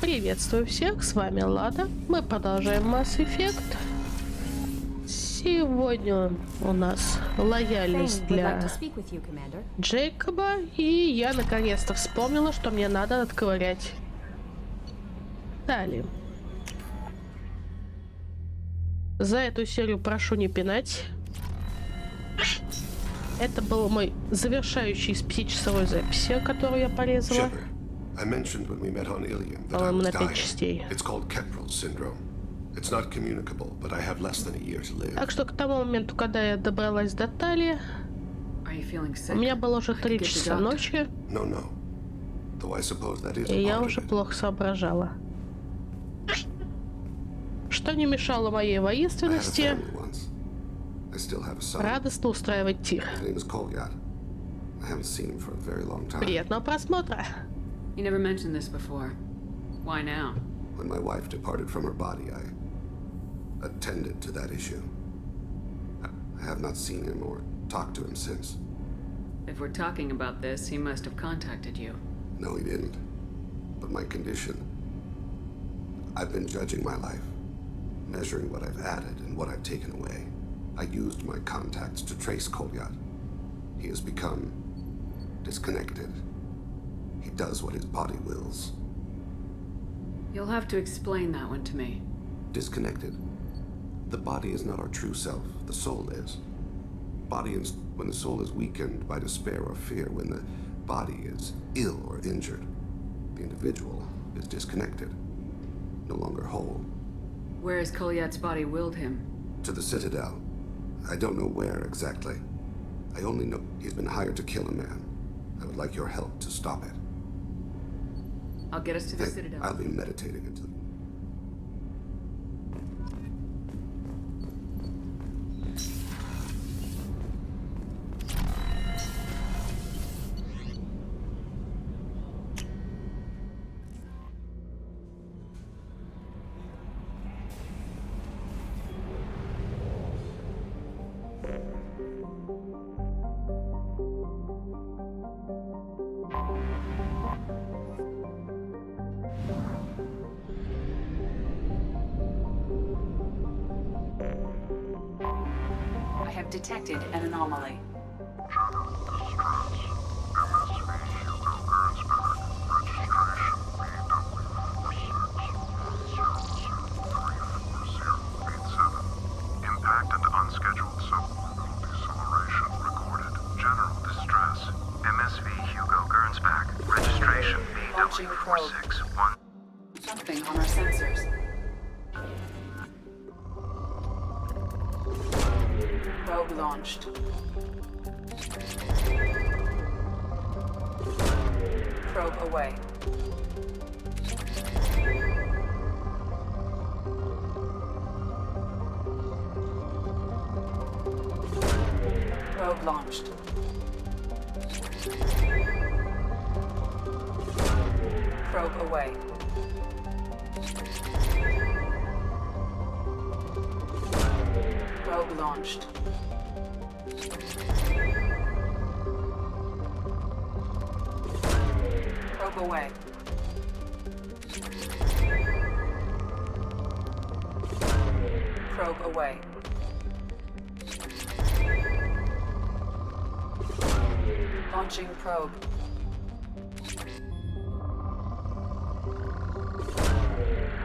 Приветствую всех, с вами Лада. Мы продолжаем Mass Effect. Сегодня у нас лояльность для Джейкоба, и я наконец-то вспомнила, что мне надо отковырять далее. За эту серию прошу не пинать. Это был мой завершающий из 5-часовой записи, которую я порезала. По-моему, на 5 частей. Так что к тому моменту, когда я добралась до Талии, у меня было уже 3 часа ночи, и я уже плохо соображала. Что не мешало моей воинственности радостно устраивать тир. Приятного просмотра! You never mentioned this before. Why now? When my wife departed from her body, I attended to that issue. I have not seen him or talked to him since. If we're talking about this, he must have contacted you. No, he didn't. But my condition... I've been judging my life, measuring what I've added and what I've taken away. I used my contacts to trace Kolyat. He has become disconnected. He does what his body wills. You'll have to explain that one to me. Disconnected. The body is not our true self. The soul is. Body is when the soul is weakened by despair or fear, when the body is ill or injured. The individual is disconnected, no longer whole. Where has Kolyat's body willed him? To the Citadel. I don't know where exactly. I only know he's been hired to kill a man. I would like your help to stop it. I'll get us to the Citadel. I'll be meditating until... Detected an anomaly. Impact and unscheduled sublunar deceleration recorded. General distress. MSV Hugo Gernsback. Registration BW461. Something on our sensors. Probe launched. Probe away. Probe launched. Probe away. Probe launched. Probe away. Probe away. Launching probe.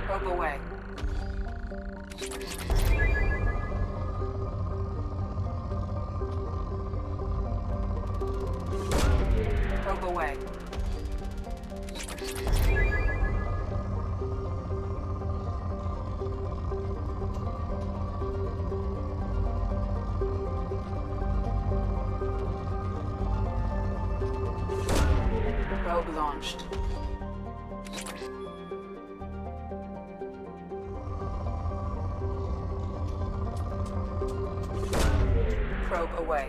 Probe away. Probe away. Probe launched. Probe away.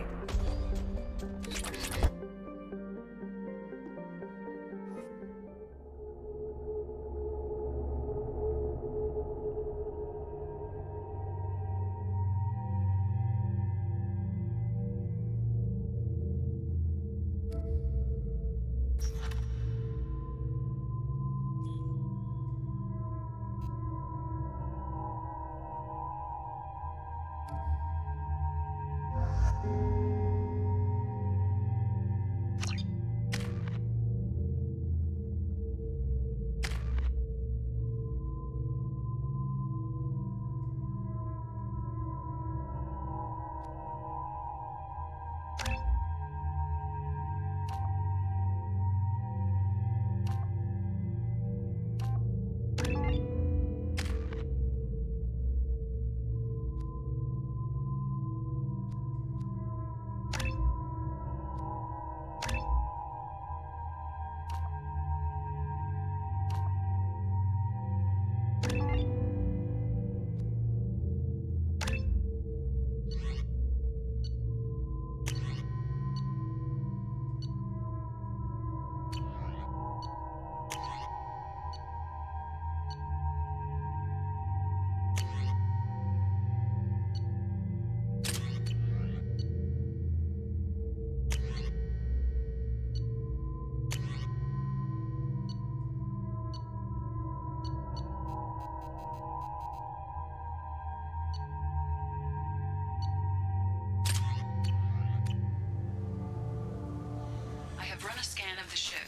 have run a scan of the ship.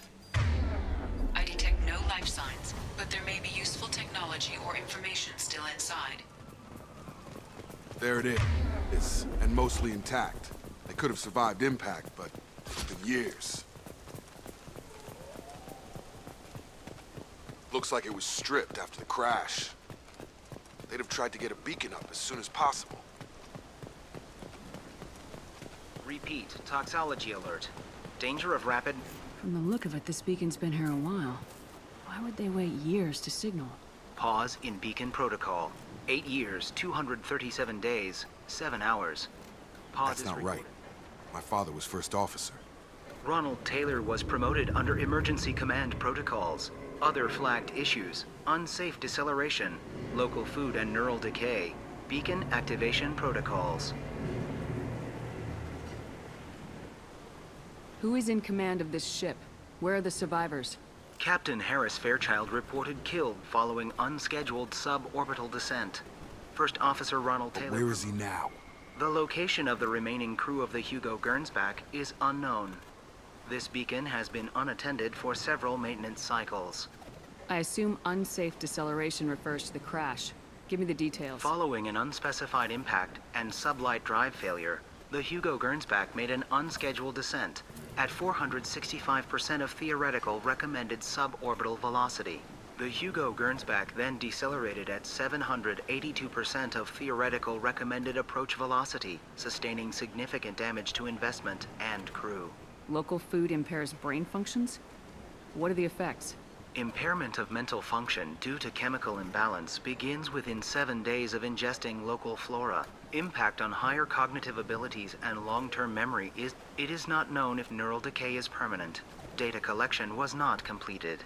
I detect no life signs, but there may be useful technology or information still inside. There it is, and mostly intact. They could have survived impact, but it's been years. Looks like it was stripped after the crash. They'd have tried to get a beacon up as soon as possible. Repeat, toxology alert. Danger of rapid... From the look of it, this beacon's been here a while. Why would they wait years to signal? Pause in beacon protocol. 8 years, 237 days, 7 hours. Pause That's is not recorded. right. My father was first officer. Ronald Taylor was promoted under emergency command protocols. Other flagged issues: unsafe deceleration, local food and neural decay, beacon activation protocols. Who is in command of this ship? Where are the survivors? Captain Harris Fairchild reported killed following unscheduled suborbital descent. First Officer Ronald But Taylor... where is he now? The location of the remaining crew of the Hugo Gernsback is unknown. This beacon has been unattended for several maintenance cycles. I assume unsafe deceleration refers to the crash. Give me the details. Following an unspecified impact and sublight drive failure, the Hugo Gernsback made an unscheduled descent at 465% of theoretical recommended suborbital velocity. The Hugo Gernsback then decelerated at 782% of theoretical recommended approach velocity, sustaining significant damage to investment and crew. Local food impairs brain functions? What are the effects? Impairment of mental function due to chemical imbalance begins within 7 days of ingesting local flora. Impact on higher cognitive abilities and long-term memory is... It is not known if neural decay is permanent. Data collection was not completed.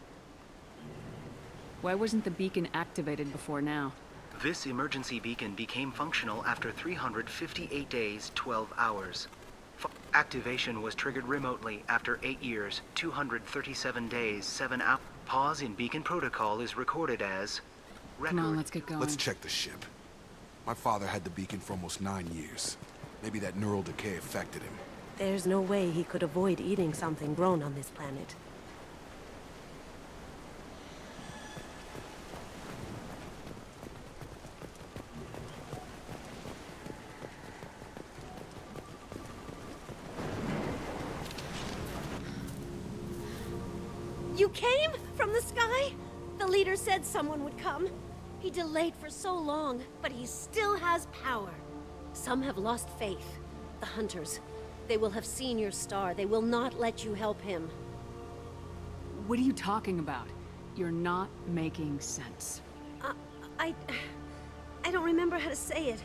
Why wasn't the beacon activated before now? This emergency beacon became functional after 358 days, 12 hours. Activation was triggered remotely after 8 years, 237 days, 7 hours. Pause in beacon protocol is recorded as... Come on, let's get going. Let's check the ship. My father had the beacon for almost 9 years. Maybe that neural decay affected him. There's no way he could avoid eating something grown on this planet. You came? From the sky? The leader said someone would come. He delayed for so long, but he still has power. Some have lost faith. The hunters. They will have seen your star. They will not let you help him. What are you talking about? You're not making sense. I don't remember how to say it.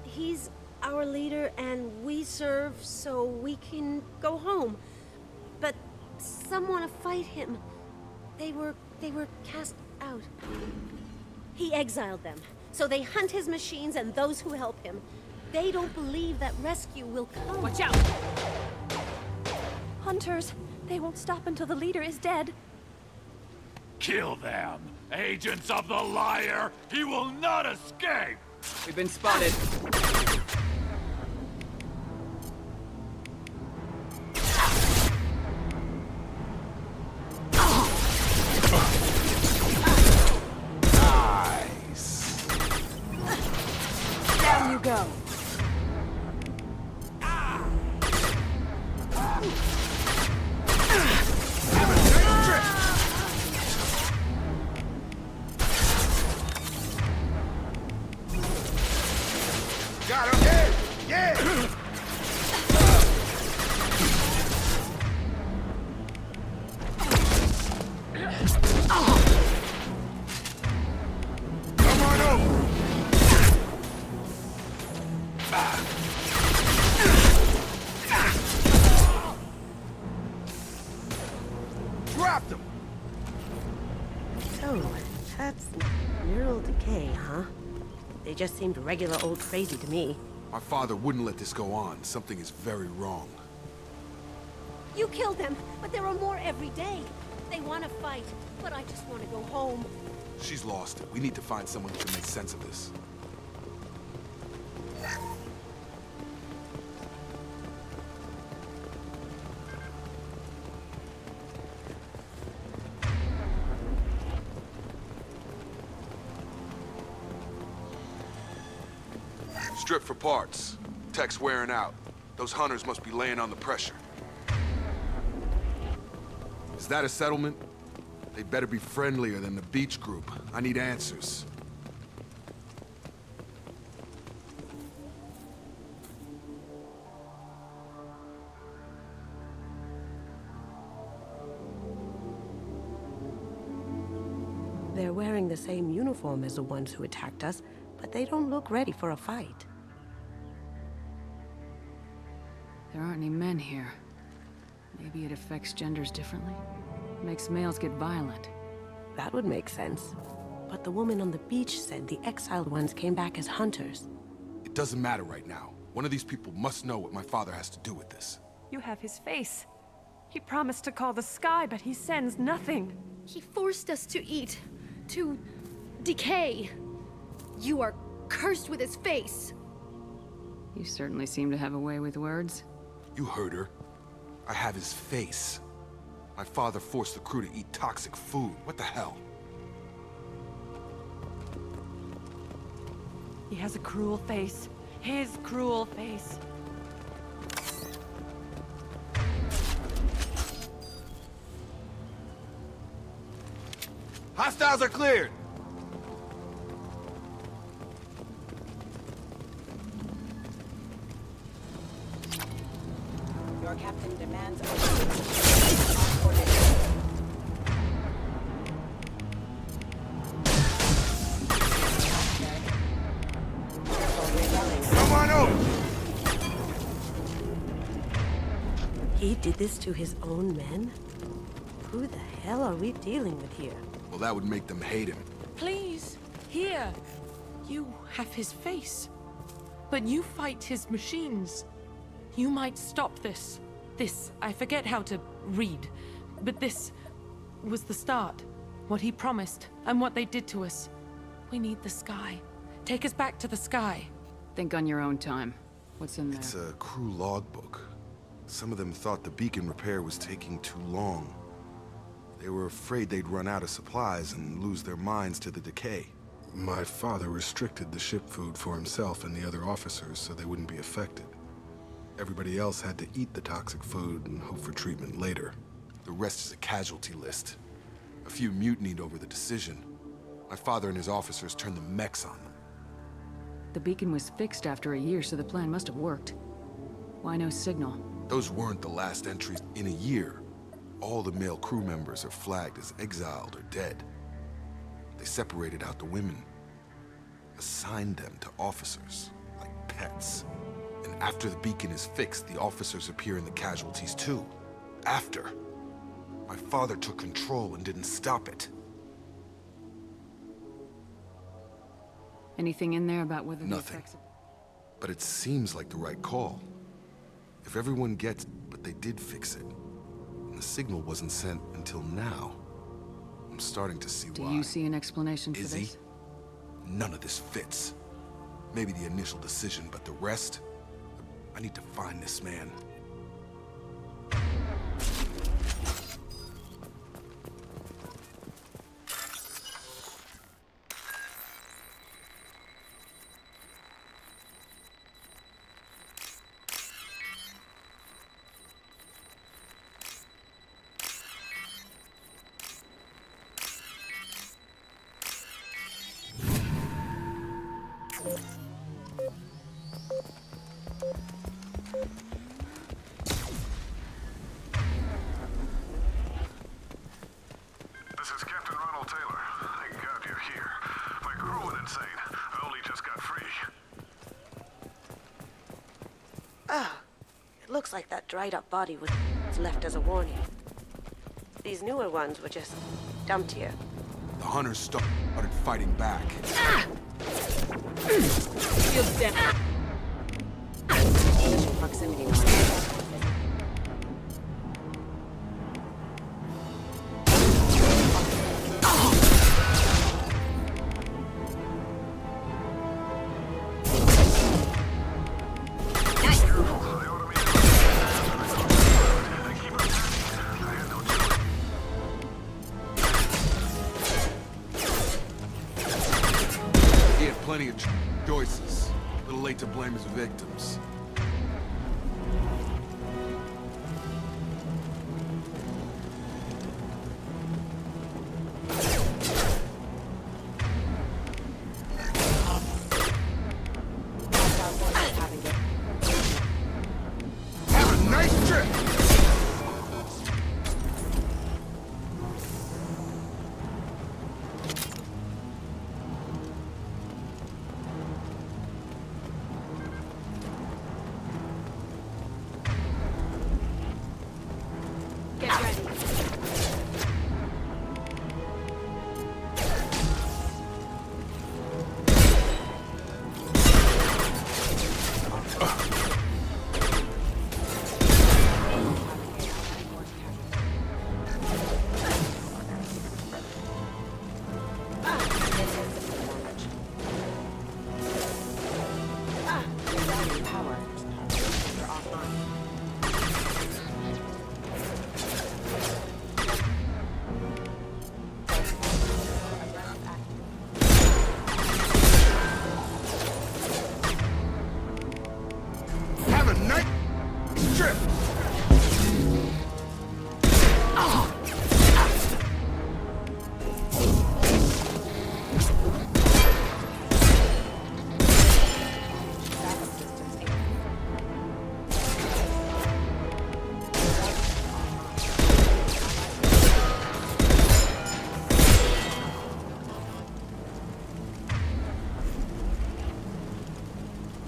He's our leader and we serve so we can go home. But some want to fight him. They were cast out. He exiled them, so they hunt his machines and those who help him. They don't believe that rescue will come. Watch out! Hunters, they won't stop until the leader is dead. Kill them! Agents of the liar! He will not escape! We've been spotted. Nice. Down you go. Got him! Yeah! Yeah! Come on over! Dropped him! So, that's neural decay, huh? They just seemed regular old crazy to me. My father wouldn't let this go on. Something is very wrong. You killed them, but there are more every day. They want to fight, but I just want to go home. She's lost it. We need to find someone who can make sense of this. Strip for parts. Tech's wearing out. Those hunters must be laying on the pressure. Is that a settlement? They better be friendlier than the beach group. I need answers. They're wearing the same uniform as the ones who attacked us, but they don't look ready for a fight. There aren't any men here. Maybe it affects genders differently. Makes males get violent. That would make sense. But the woman on the beach said the exiled ones came back as hunters. It doesn't matter right now. One of these people must know what my father has to do with this. You have his face. He promised to call the sky, but he sends nothing. He forced us to eat, to decay. You are cursed with his face. You certainly seem to have a way with words. You heard her. I have his face. My father forced the crew to eat toxic food. What the hell? He has a cruel face. His cruel face. Hostiles are cleared! Your captain demands Come on over! He did this to his own men? Who the hell are we dealing with here? Well, that would make them hate him. Please, here. You have his face. But you fight his machines. You might stop this. This, I forget how to read. But this was the start. What he promised, and what they did to us. We need the sky. Take us back to the sky. Think on your own time. What's in there? It's a crew logbook. Some of them thought the beacon repair was taking too long. They were afraid they'd run out of supplies and lose their minds to the decay. My father restricted the ship food for himself and the other officers so they wouldn't be affected. Everybody else had to eat the toxic food and hope for treatment later. The rest is a casualty list. A few mutinied over the decision. My father and his officers turned the mechs on them. The beacon was fixed after a year, so the plan must have worked. Why no signal? Those weren't the last entries in a year. All the male crew members are flagged as exiled or dead. They separated out the women, assigned them to officers, like pets. And after the beacon is fixed, the officers appear in the casualties too. After. My father took control and didn't stop it. Anything in there about whether Nothing. the effects... But it seems like the right call. If everyone gets it, but they did fix it. And the signal wasn't sent until now. I'm starting to see why. Do you see an explanation for Is this? he? None of this fits. Maybe the initial decision, but the rest? I need to find this man. This is Captain Ronald Taylor. Thank God you're here. My crew went insane. I only just got free. Ah, it looks like that dried up body was left as a warning. These newer ones were just dumped here. The hunters started fighting back. Shields down. Mission proximity now. He had plenty of choices. Little late to blame his victims.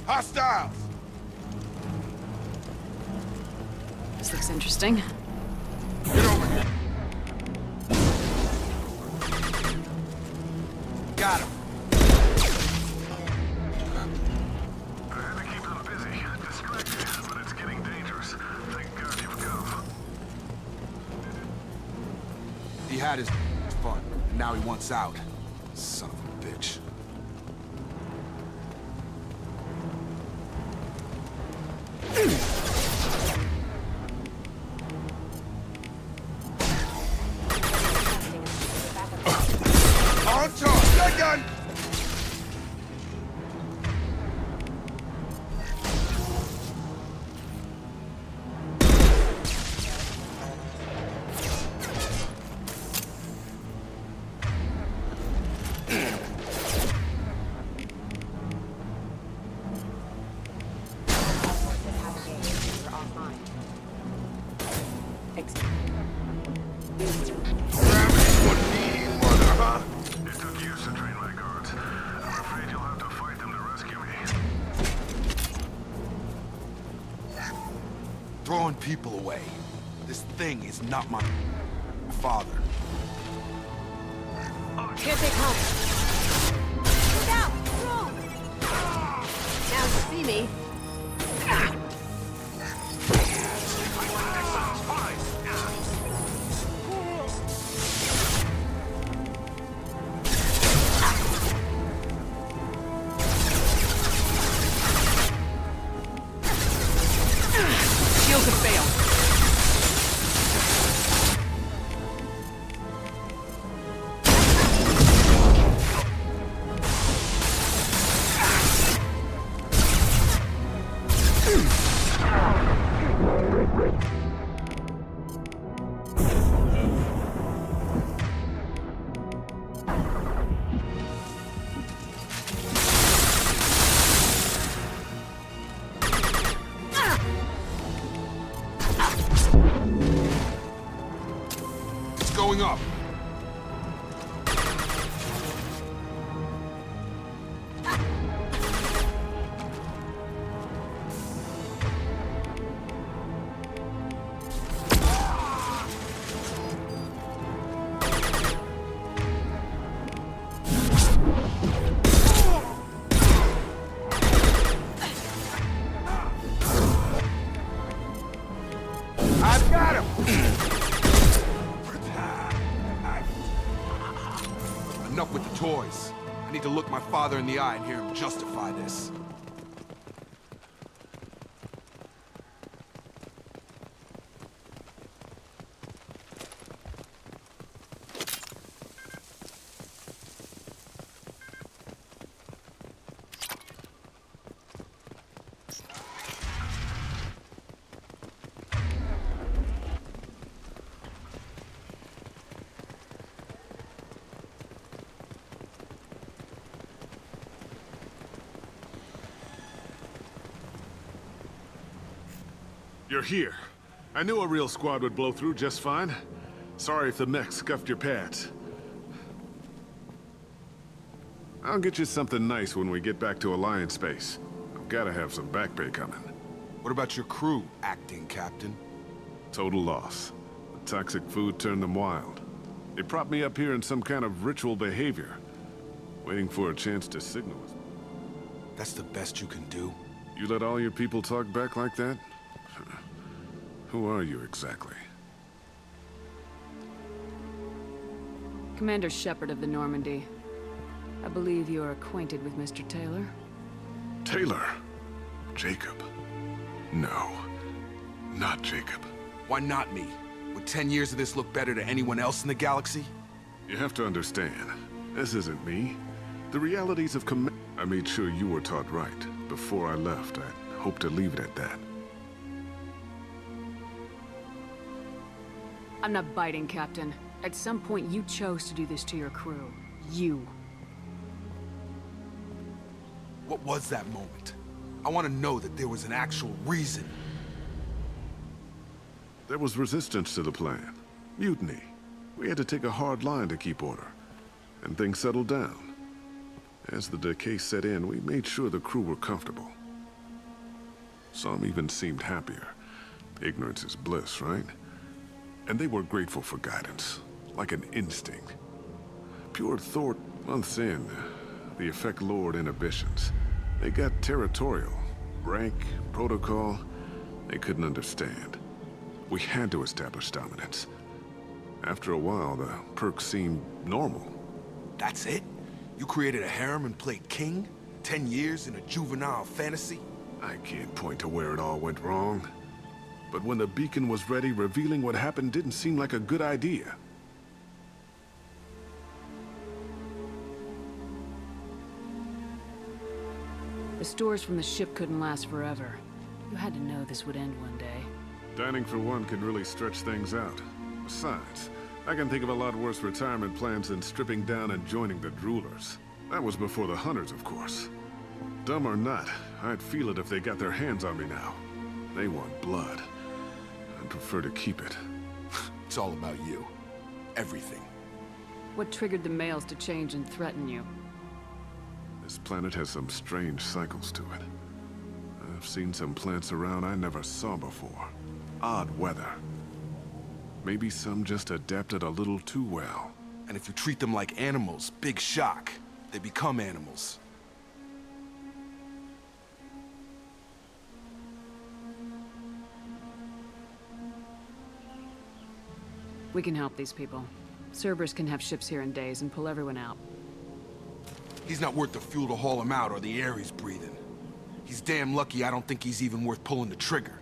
Hostiles! This looks interesting. Get over here. Got him. I had to keep them busy, distracted, but it's getting dangerous. Thank God you've come. He had his fun, and now he wants out. Son of a bitch. On top! Gun! Throwing people away. This thing is not my father. Can't take help. Look out! Wrong! Now you see me. Shields have failed. Going up. I've got him! Enough with the toys. I need to look my father in the eye and hear him justify this. You're here. I knew a real squad would blow through just fine. Sorry if the mech scuffed your pads. I'll get you something nice when we get back to Alliance space. I've gotta have some back pay coming. What about your crew, acting captain? Total loss. The toxic food turned them wild. They propped me up here in some kind of ritual behavior, waiting for a chance to signal us. That's the best you can do? You let all your people talk back like that? Who are you exactly? Commander Shepard of the Normandy. I believe you are acquainted with Mr. Taylor. Taylor? Jacob? No, not Jacob. Why not me? Would 10 years of this look better to anyone else in the galaxy? You have to understand, this isn't me. The realities of I made sure you were taught right. Before I left, I hope to leave it at that. I'm not biting, Captain. At some point, you chose to do this to your crew. You. What was that moment? I want to know that there was an actual reason. There was resistance to the plan. Mutiny. We had to take a hard line to keep order. And things settled down. As the decay set in, we made sure the crew were comfortable. Some even seemed happier. Ignorance is bliss, right? And they were grateful for guidance, like an instinct. Pure thought, months in, the effect lowered inhibitions. They got territorial. Rank, protocol, they couldn't understand. We had to establish dominance. After a while, the perks seemed normal. That's it? You created a harem and played king? 10 years in a juvenile fantasy? I can't point to where it all went wrong. But when the beacon was ready, revealing what happened didn't seem like a good idea. The stores from the ship couldn't last forever. You had to know this would end one day. Dining for one can really stretch things out. Besides, I can think of a lot worse retirement plans than stripping down and joining the droolers. That was before the hunters, of course. Dumb or not, I'd feel it if they got their hands on me now. They want blood. I'd prefer to keep it. It's all about you. Everything. What triggered the males to change and threaten you? This planet has some strange cycles to it. I've seen some plants around I never saw before. Odd weather. Maybe some just adapted a little too well. And if you treat them like animals, big shock. They become animals. We can help these people. Cerberus can have ships here in days and pull everyone out. He's not worth the fuel to haul him out or the air he's breathing. He's damn lucky I don't think he's even worth pulling the trigger.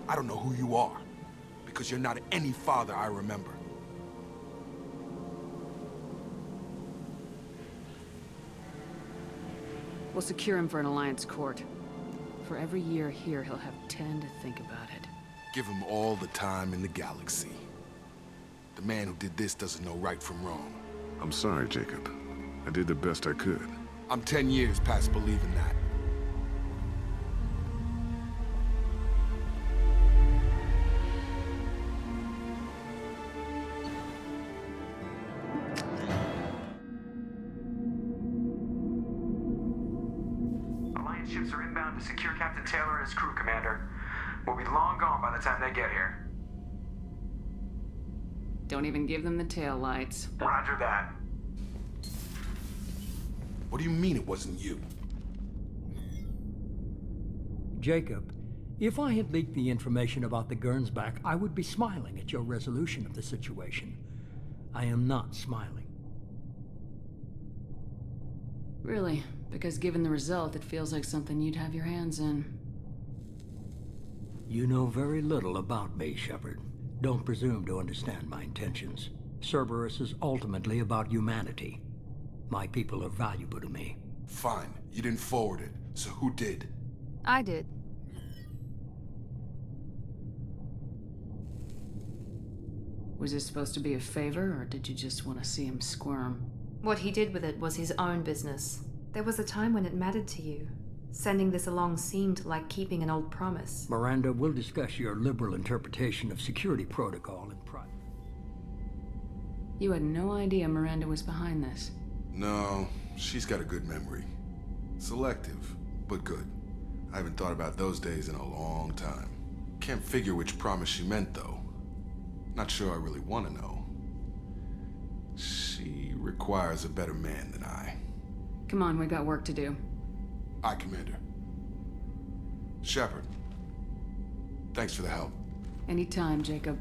I don't know who you are, because you're not any father I remember. We'll secure him for an Alliance court. For every year here, he'll have 10 to think about it. Give him all the time in the galaxy. The man who did this doesn't know right from wrong. I'm sorry, Jacob. I did the best I could. I'm 10 years past believing that. Alliance ships are inbound to secure Captain Taylor and his crew, Commander. We'll be long gone by the time they get here. Don't even give them the tail lights. Roger that. What do you mean it wasn't you? Jacob, if I had leaked the information about the Gernsback, I would be smiling at your resolution of the situation. I am not smiling. Really? Because given the result, it feels like something you'd have your hands in. You know very little about me, Shepard. Don't presume to understand my intentions. Cerberus is ultimately about humanity. My people are valuable to me. Fine. You didn't forward it. So who did? I did. Was this supposed to be a favor, or did you just want to see him squirm? What he did with it was his own business. There was a time when it mattered to you. Sending this along seemed like keeping an old promise. Miranda, we'll discuss your liberal interpretation of security protocol in private. You had no idea Miranda was behind this. No, she's got a good memory. Selective, but good. I haven't thought about those days in a long time. Can't figure which promise she meant, though. Not sure I really want to know. She requires a better man than I. Come on, we got work to do. Aye, Commander. Shepard. Thanks for the help. Anytime, Jacob.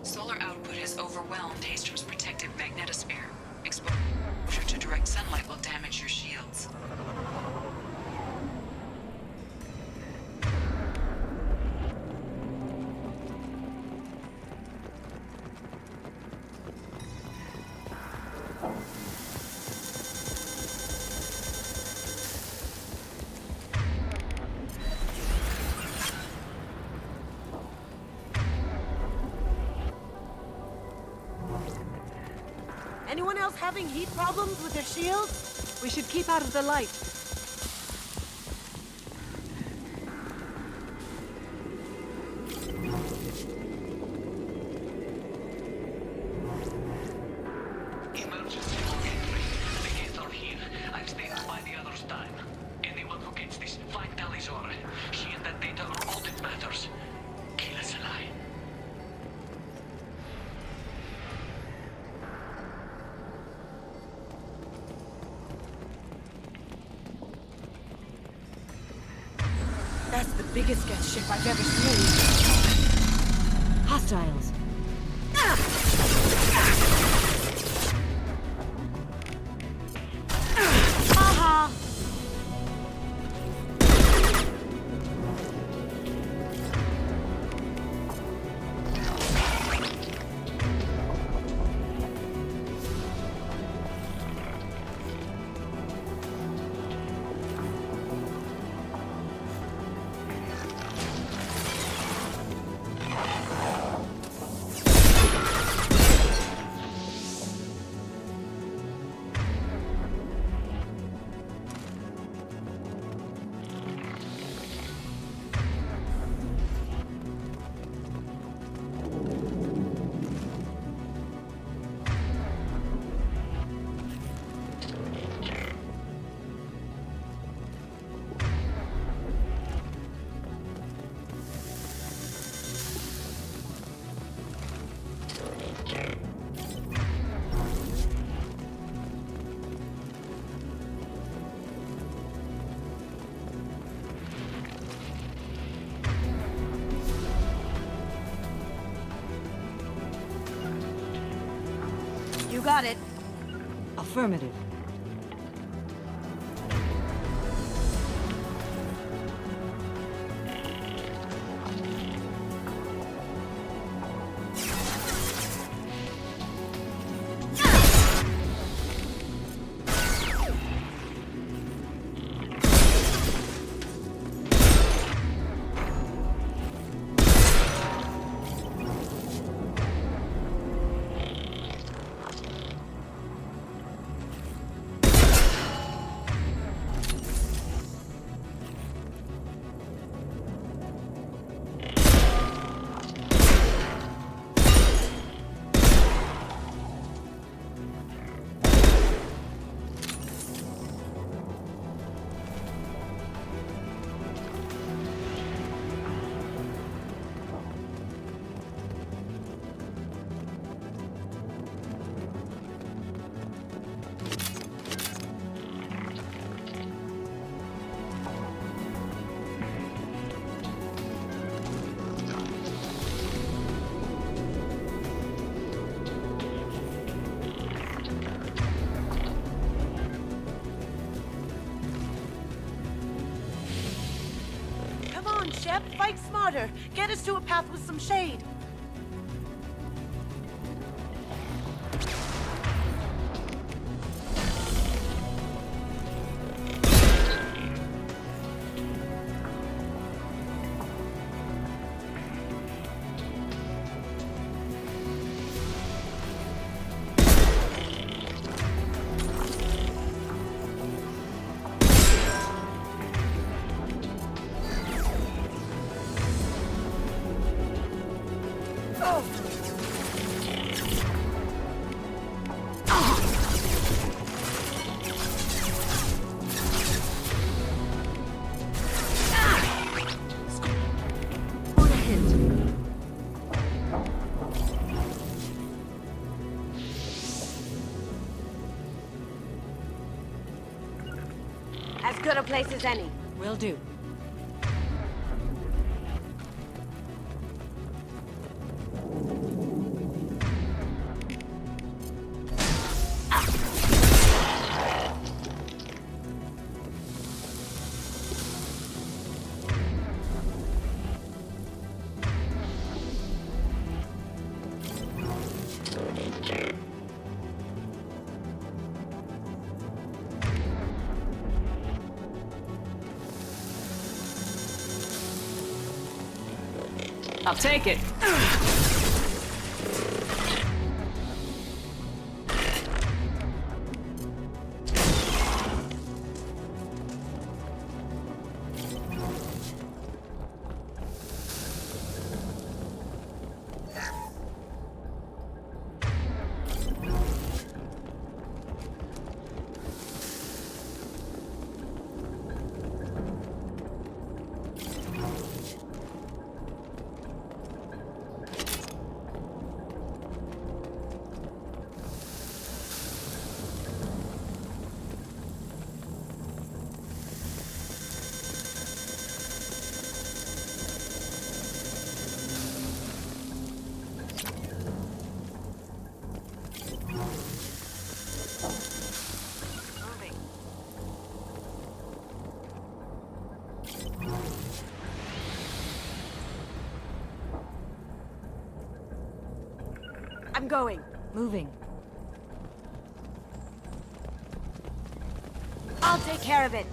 Solar output has overwhelmed Hastrom's protective magnetosphere. Exposure to direct sunlight will damage your shields. Anyone else having heat problems with their shields? We should keep out of the light. Emergency log entry. The gates are here. I've stayed by the other's time. Anyone who gets this, find Talizora. She and that data are all that matters. Kill us alive. That's the biggest gas ship I've ever seen. Hostiles. Aha! You got it. Affirmative. Shep. Fight smarter. Get us to a path with some shade. As good a place as any. Will do. I'll take it. I'm going. Moving. I'll take care of it.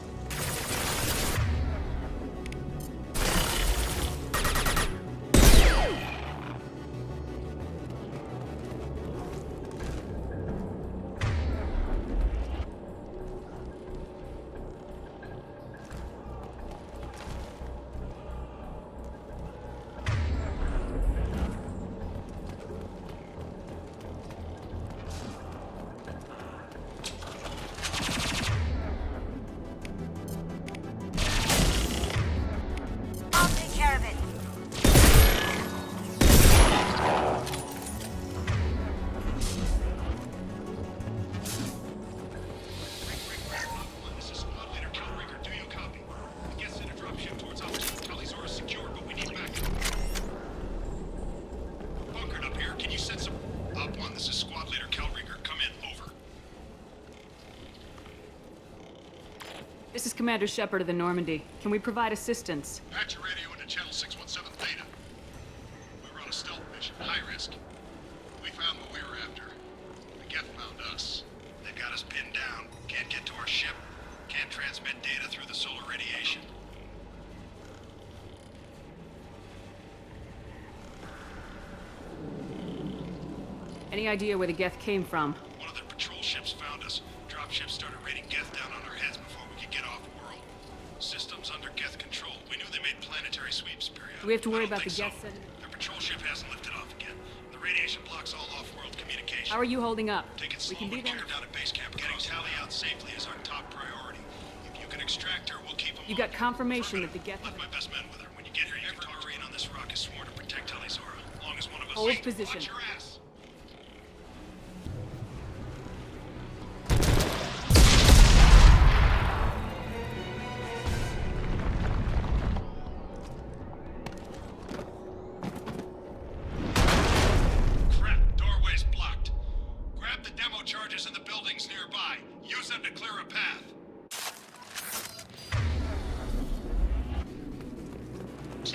This is Commander Shepard of the Normandy. Can we provide assistance? Patch your radio into channel 617 Theta. We were on a stealth mission, high risk. We found what we were after. The Geth found us. They got us pinned down. Can't get to our ship. Can't transmit data through the solar radiation. Any idea where the Geth came from? One of their patrol ships found us. Dropships started raining Geth down on our heads before we could get off world. Systems under Geth control. We knew they made planetary sweeps periodically. Do we have to worry about the Geth? Their patrol ship hasn't lifted off again. The radiation blocks all off-world communication. How are you holding up? Take it slow and clear down at base camp. Getting Tally out safely is our top priority. If you can extract her, we'll keep them. You got confirmation that the Geth left my best men with her. When you get here, you can talk. Terrain on this rock is sworn to protect Talizora. As long as one of us. Hold position. Watch your ass.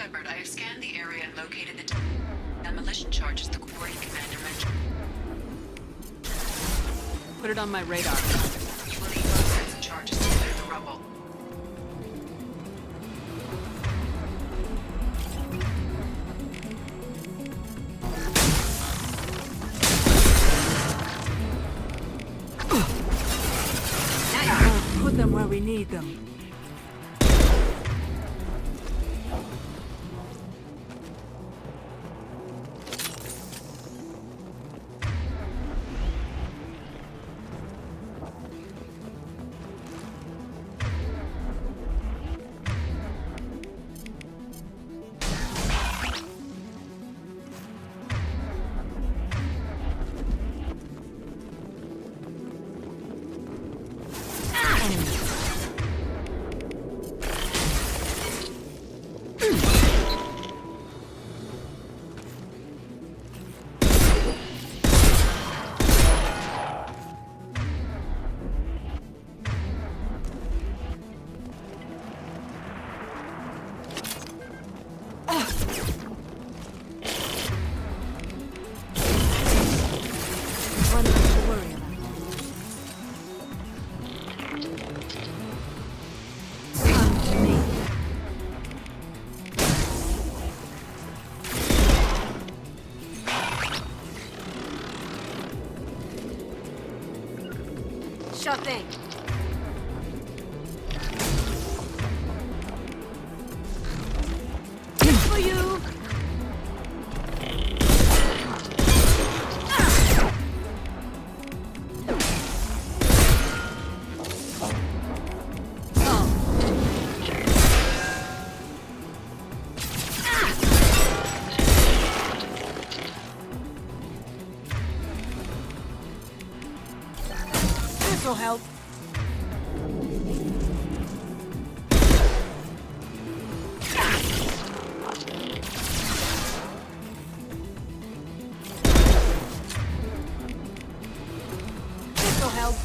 Shepard, I have scanned the area and located the demolition charges the Quarry Commander mentioned. Put it on my radar. You will need both sets of charges to clear the rubble. Put them where we need them. Sure thing. For you. This'll help. This'll help.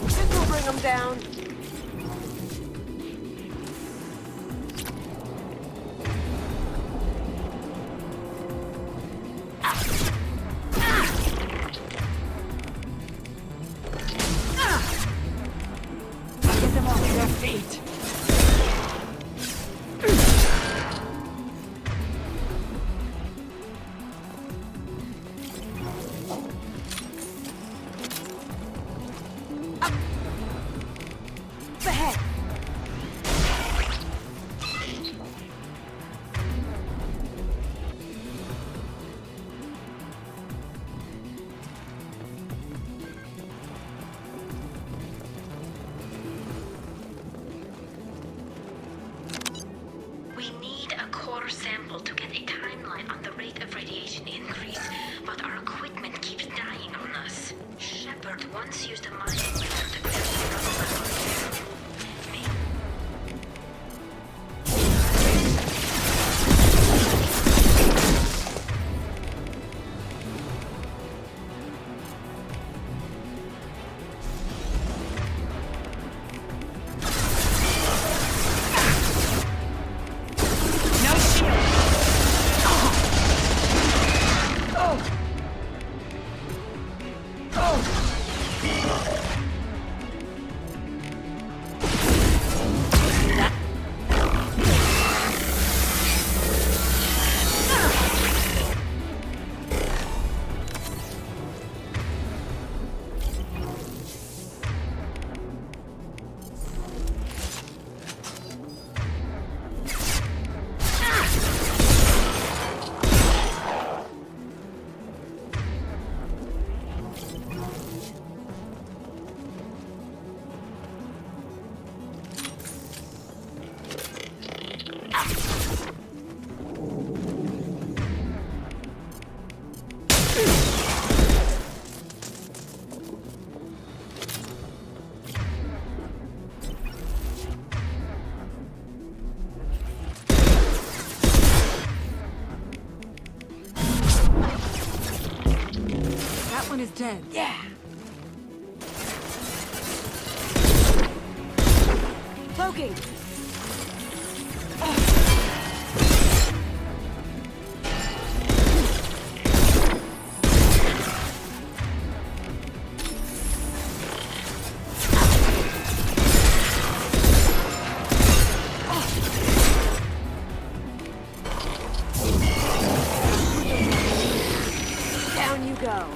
This'll bring them down. Get them off their feet. The head. We need a core sample to get a timeline on the rate of radiation increase, but our equipment keeps dying on us. Shepard once used a mining method to clear the rubble. one is dead. Yeah. Cloaking. Down you go.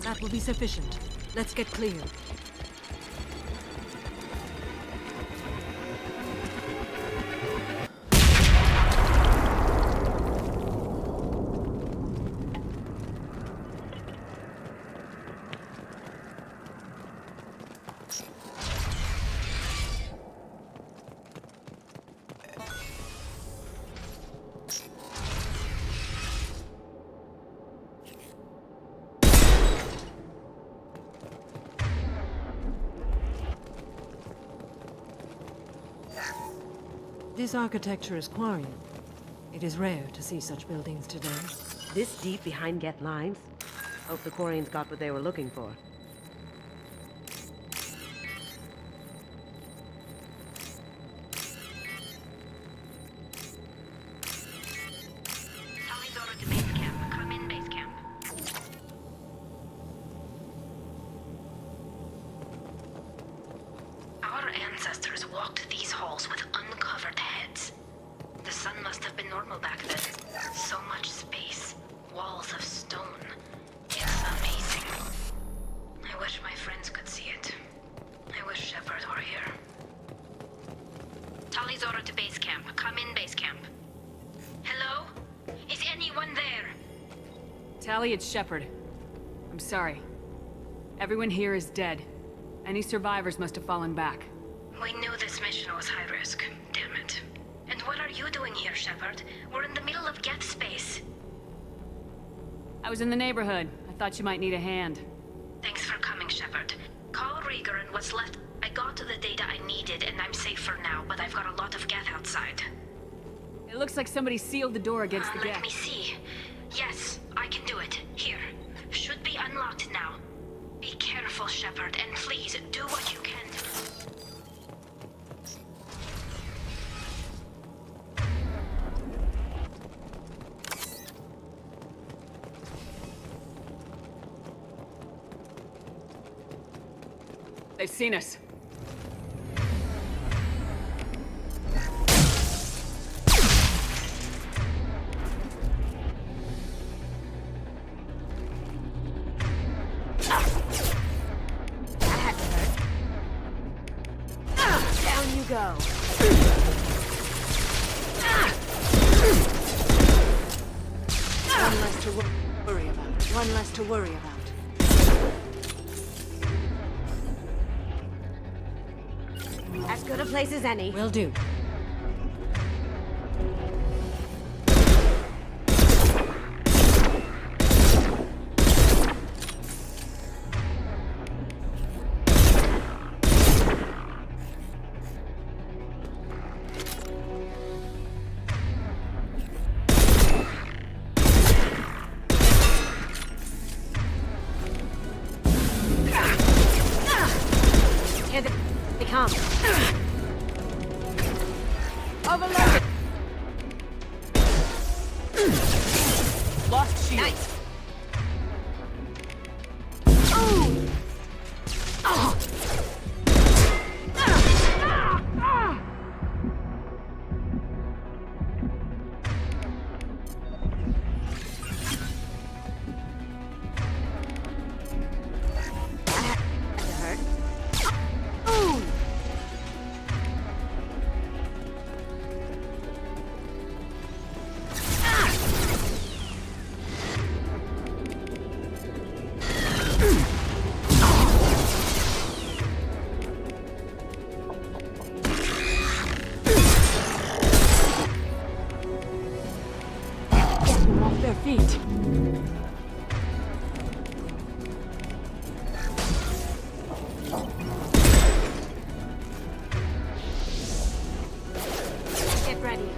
That will be sufficient. Let's get clear. This architecture is Quarian. It is rare to see such buildings today. This deep behind Get lines? Hope the Quarians got what they were looking for. Our ancestors walked these halls with uncovered heads. The sun must have been normal back then. So much space, walls of stone. It's amazing. I wish my friends could see it. I wish Shepard were here. Talizora to base camp. Come in, base camp. Hello? Is anyone there? Tally, it's Shepard. I'm sorry. Everyone here is dead. Any survivors must have fallen back. We knew this mission was high risk. Damn it. And what are you doing here, Shepard? We're in the middle of Get space. I was in the neighborhood. I thought you might need a hand. Thanks for coming, Shepard. Call Rieger and what's left. I got to the data I needed, and I'm safe for now, but I've got a lot of Geth outside. It looks like somebody sealed the door against the Let Geth. me see. They've seen us. Down you go. One less to worry about. One less to worry about. As good a place as any. Will do. Here they come. Overloaded. Lost shield. Nice. Oh. Oh. Their feet. Get ready.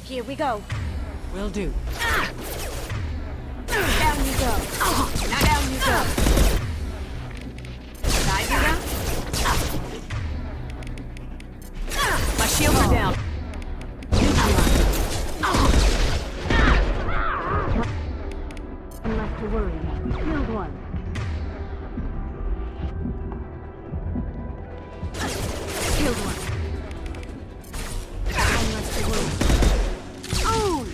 Here we go. Will do. Down you go. Down you go. Dive you down. My shields are down. One left to worry about. Killed one. Killed one. One left to worry. Oh!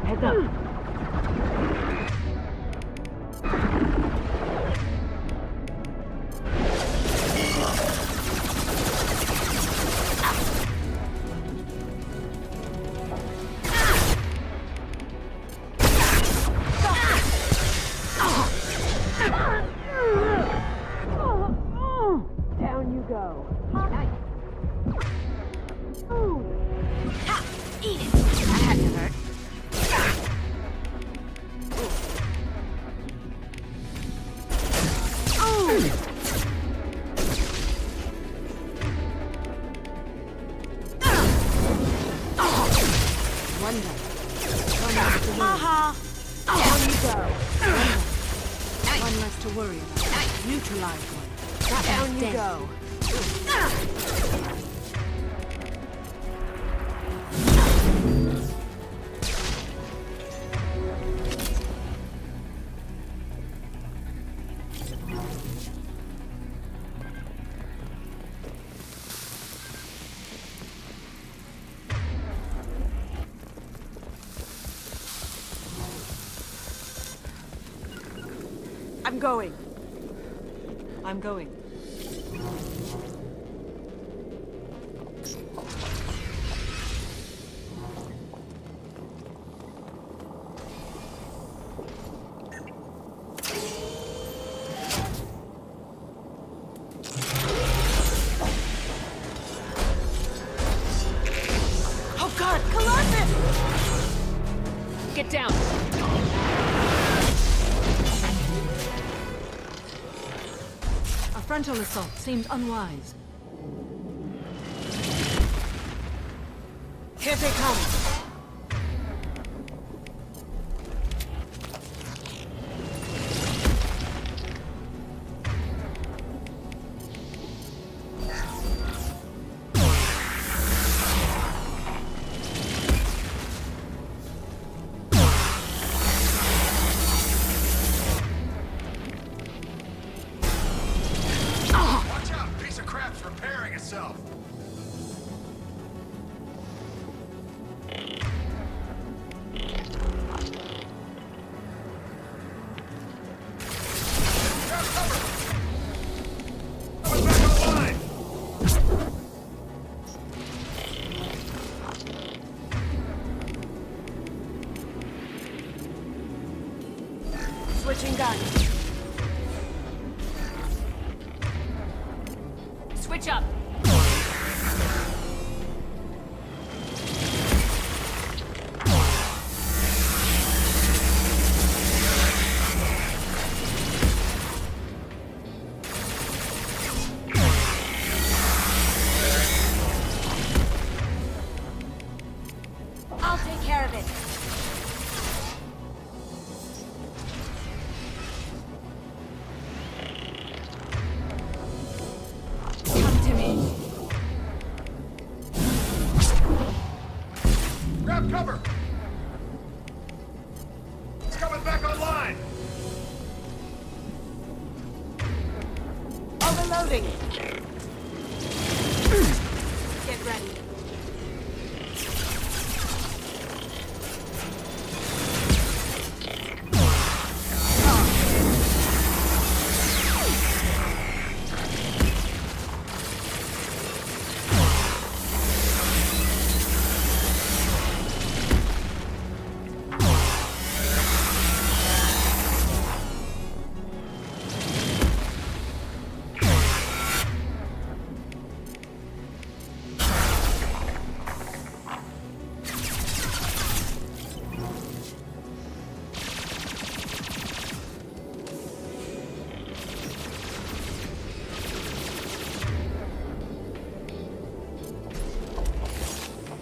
Heads up. Down you go. Nice. Ooh. Ha! Eat it. That had to hurt. One down. Aha! Down you go. Nice. One less to worry about. Nice. Neutralize one. Down you go. I'm going. I'm going. Get down! A frontal assault seemed unwise. Here they come! Switching guns. Switch up. I'll take care of it. Grab cover! It's coming back online! Overloading! Get ready.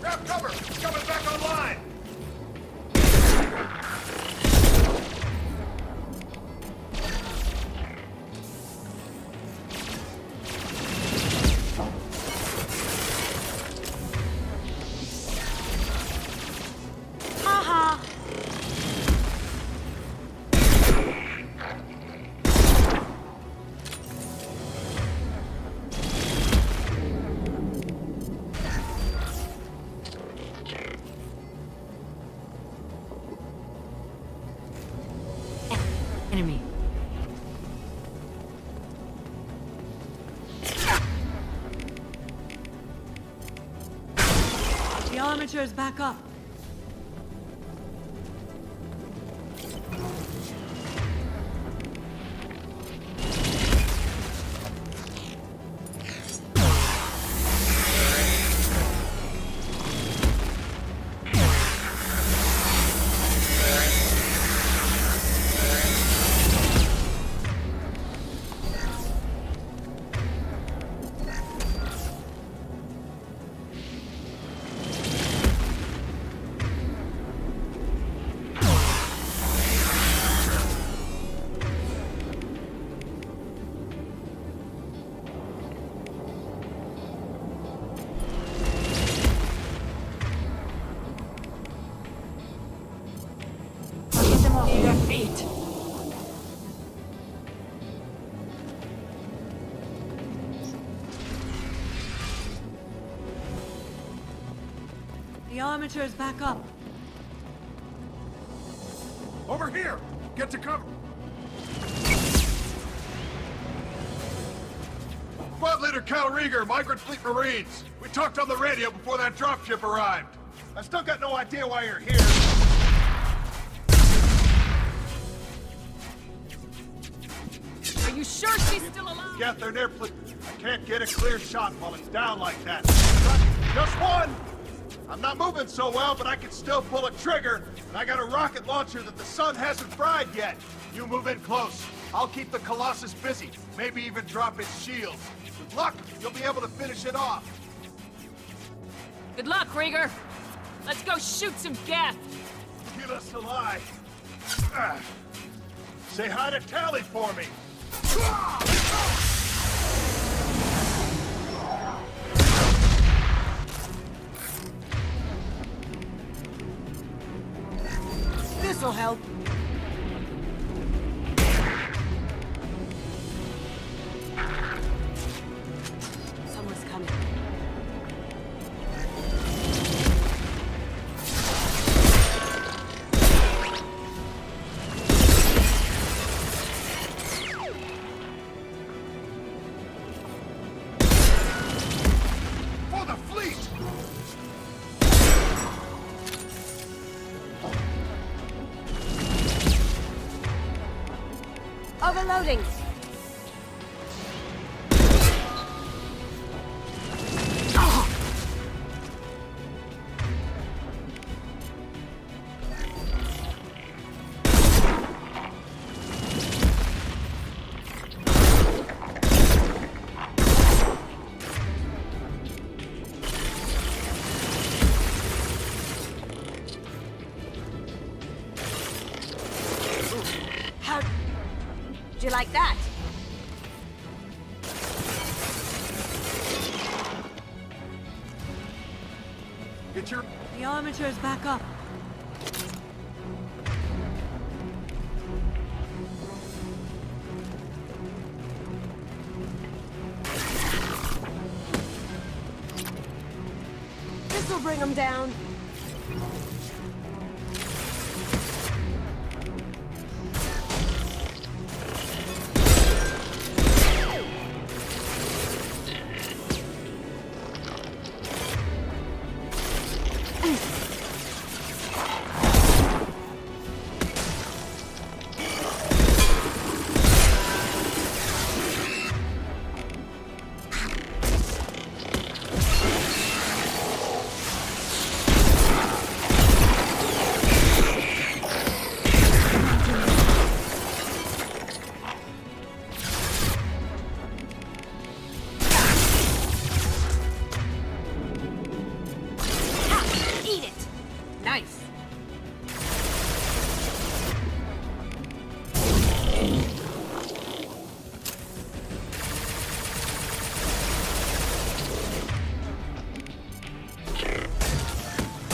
Grab cover! It's coming back online! Haha. Enemy. The armature is back up. The armature is back up. Over here! Get to cover! Squad Leader Cal Rieger, Migrant Fleet Marines. We talked on the radio before that dropship arrived. I still got no idea why you're here. Are you sure she's still alive? Get there near I can't get a clear shot while it's down like that. Just one! I'm not moving so well, but I can still pull a trigger, and I got a rocket launcher that the sun hasn't fried yet. You move in close. I'll keep the Colossus busy, maybe even drop its shield. With luck, you'll be able to finish it off. Good luck, Rieger. Let's go shoot some Geth. Give us a lie. Say hi to Tally for me. This'll help. Someone's coming. For the fleet! Overloading. How'd you like that? Get your... The armature's back up. This'll bring them down.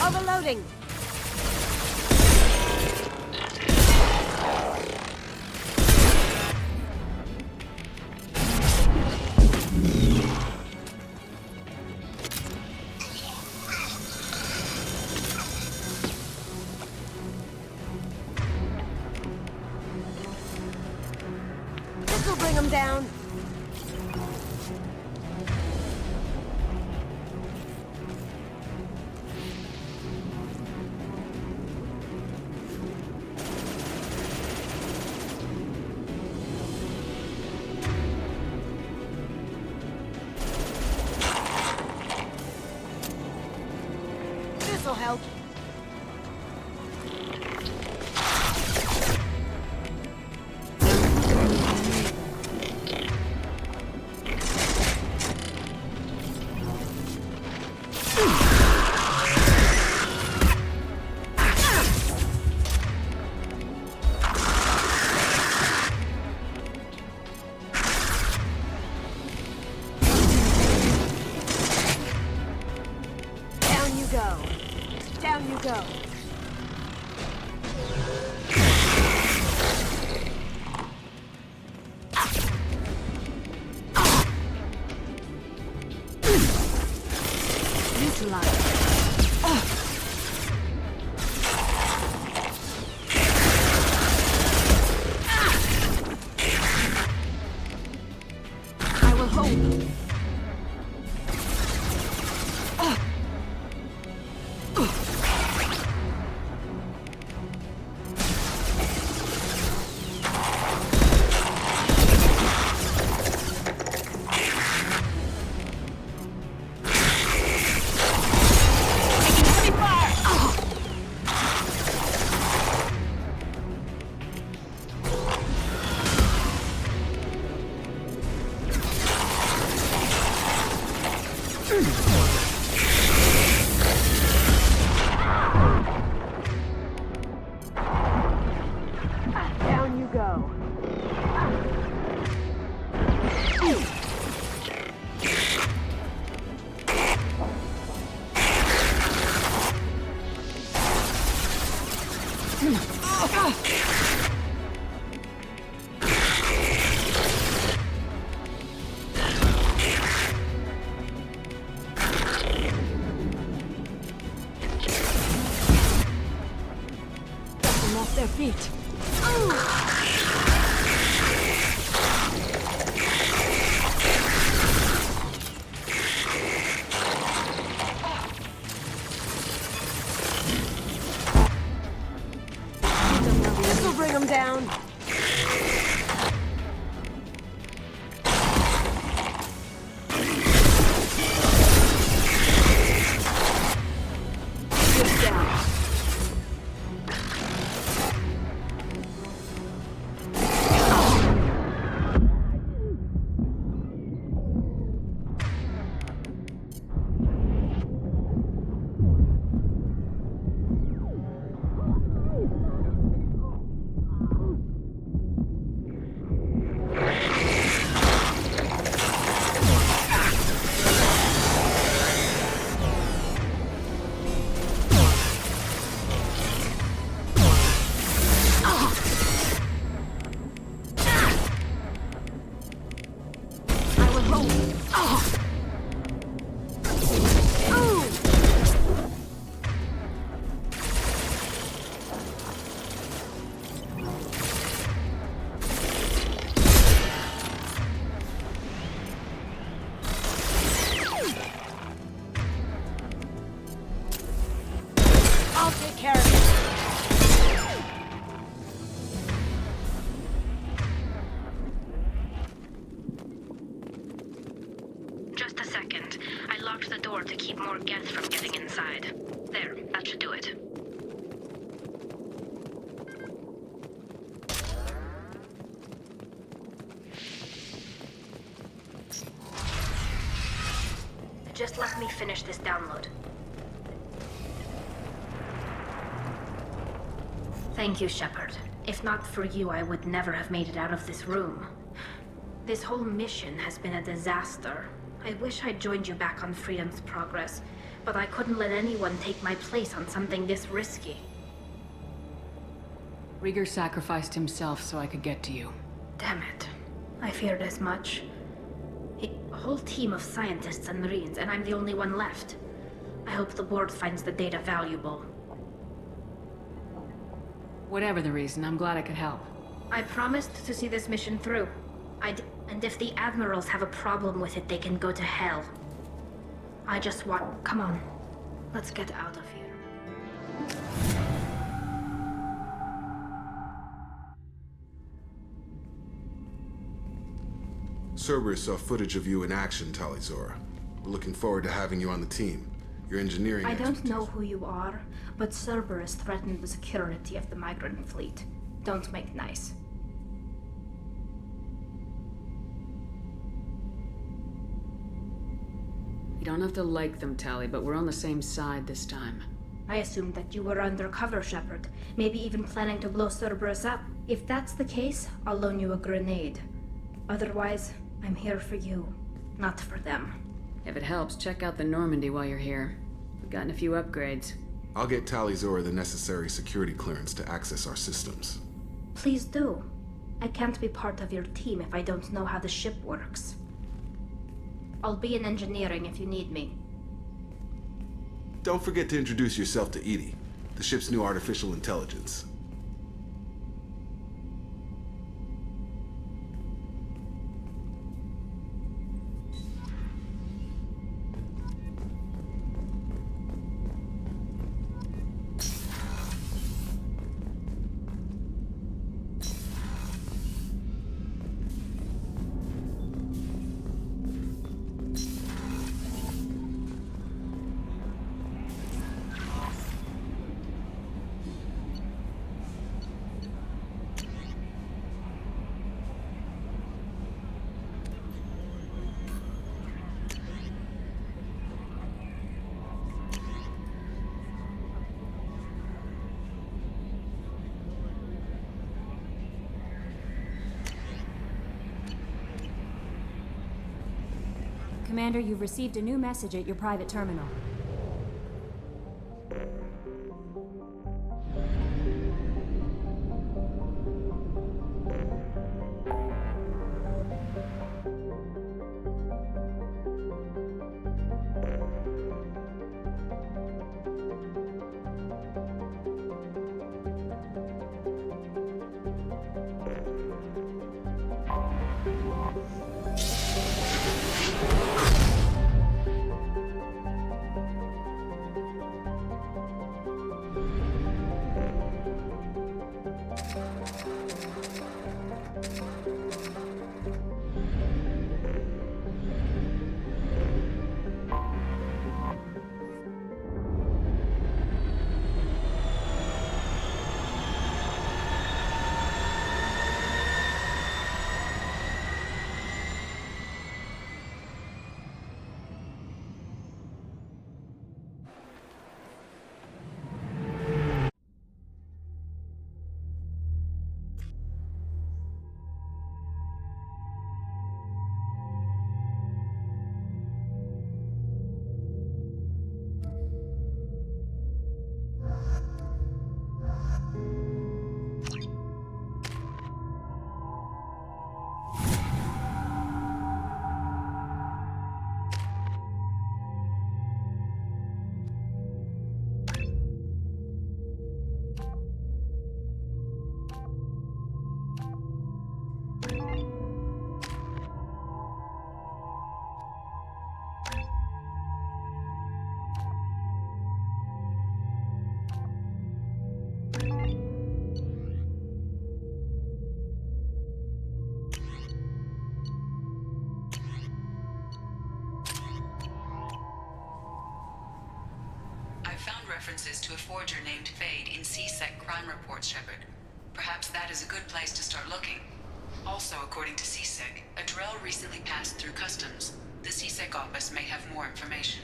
Overloading. This'll bring them down. This'll help. Down you go. Down you go. Neutralize. I will hold. Off their feet. This will bring them down. Just a second. I locked the door to keep more Geth from getting inside. There, that should do it. Just let me finish this download. Thank you, Shepard. If not for you, I would never have made it out of this room. This whole mission has been a disaster. I wish I'd joined you back on Freedom's Progress, but I couldn't let anyone take my place on something this risky. Rieger sacrificed himself so I could get to you. Damn it. I feared as much. A whole team of scientists and Marines, and I'm the only one left. I hope the board finds the data valuable. Whatever the reason, I'm glad I could help. I promised to see this mission through. And if the Admirals have a problem with it, they can go to hell. I just want... Come on. Let's get out of here. Cerber saw footage of you in action, Talizora. We're looking forward to having you on the team. Your engineering I don't know who you are, but Cerberus threatened the security of the migrant fleet. Don't make nice. You don't have to like them, Tali, but we're on the same side this time. I assumed that you were undercover, Shepard. Maybe even planning to blow Cerberus up. If that's the case, I'll loan you a grenade. Otherwise, I'm here for you, not for them. If it helps, check out the Normandy while you're here. We've gotten a few upgrades. I'll get Talizora the necessary security clearance to access our systems. Please do. I can't be part of your team if I don't know how the ship works. I'll be in engineering if you need me. Don't forget to introduce yourself to Edie, the ship's new artificial intelligence. Commander, you've received a new message at your private terminal. found references to a forger named Fade in CSEC crime reports, Shepard. Perhaps that is a good place to start looking. Also, according to CSEC, a Drell recently passed through customs. The CSEC office may have more information.